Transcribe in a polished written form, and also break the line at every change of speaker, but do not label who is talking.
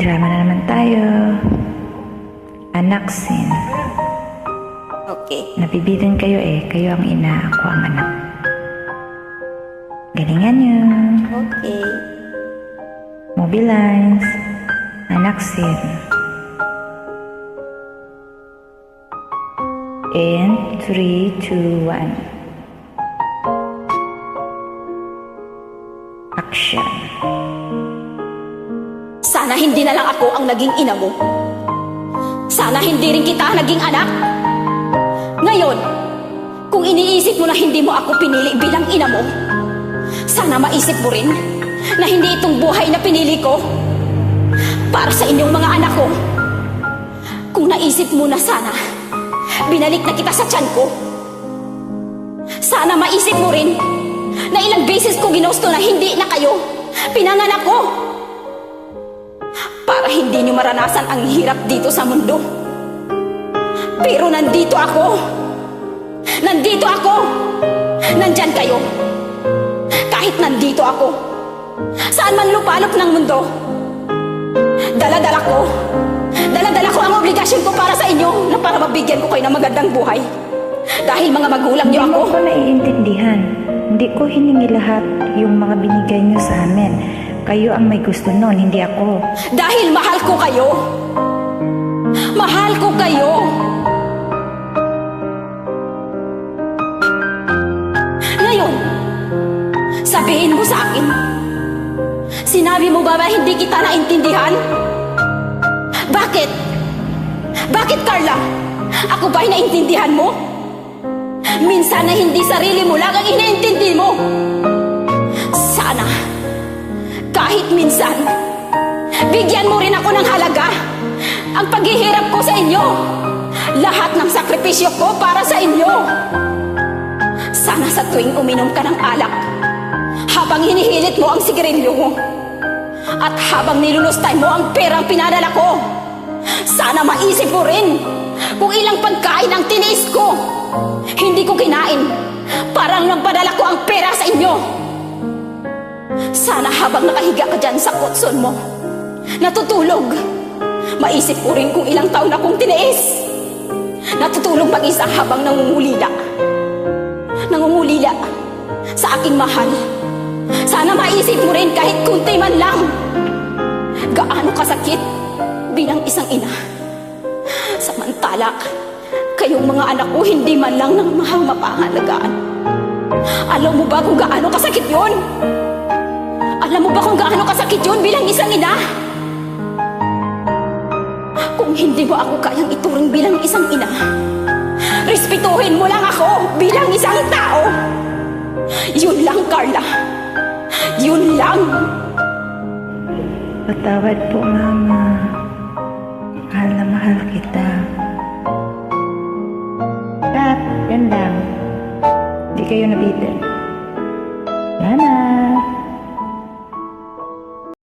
Drama na naman tayo. Anak scene.
Okay.
Nabibitin kayo eh. Kayo ang ina, ako ang anak. Galingan nyo.
Okay.
Movie lines. Anak scene. And 3, 2, 1. Action.
Sana hindi na lang ako ang naging ina mo. Sana hindi rin kita naging anak. Ngayon, kung iniisip mo na hindi mo ako pinili bilang ina mo, sana maisip mo rin na hindi itong buhay na pinili ko para sa inyong mga anak ko. Kung naisip mo na sana binalik na kita sa tiyan ko, sana maisip mo rin na ilang beses ko ginusto na hindi na kayo pinanganak ko para hindi niyo maranasan ang hirap dito sa mundo. Pero nandito ako. Nandito ako. Nandyan kayo. Kahit nandito ako, saan man lupalop ng mundo, dala-dala ko ang obligasyon ko para sa inyo na para mabigyan ko kayo ng magandang buhay. Dahil mga magulang niyo ako.
Hindi ko naiintindihan. Hindi ko hiningi lahat yung mga binigay niyo sa amin. Kayo ang may gusto nun, hindi ako.
Dahil mahal ko kayo. Mahal ko kayo. Ngayon, sabihin mo sa akin, sinabi mo ba hindi kita naintindihan? Bakit? Bakit, Carla? Ako ba'y naintindihan mo? Minsan na hindi sarili mo lang ang iniintindi mo. Sana, kahit minsan, bigyan mo rin ako ng halaga. Ang paghihirap ko sa inyo, lahat ng sakripisyo ko para sa inyo. Sana sa tuwing uminom ka ng alak, habang hinihilit mo ang sigarilyo mo, at habang nilulustay mo ang perang pinadala ko, sana maisip mo rin kung ilang pagkain ang tiniis ko. Hindi ko kinain, parang nagpadala ko ang pera sa inyo. Sana habang nakahiga ka dyan sa kutson mo, natutulog, maisip ko rin kung ilang taon akong tiniis. Natutulog mag-isa habang nangungulila sa aking mahal. Sana maisip mo rin kahit kunti man lang gaano kasakit bilang isang ina. Samantala, kayong mga anak ko hindi man lang ng mahal mapangalagaan. Alam mo ba kung gaano kasakit yun? Alam mo ba kung gaano kasakit yun bilang isang ina? Kung hindi mo ako kayang ituring bilang isang ina, respetuhin mo lang ako bilang isang tao. Yun lang, Carla. Yun lang.
Patawad po, Mama. Mahal na mahal kita. Kat, yan lang. Hindi kayo nabitin.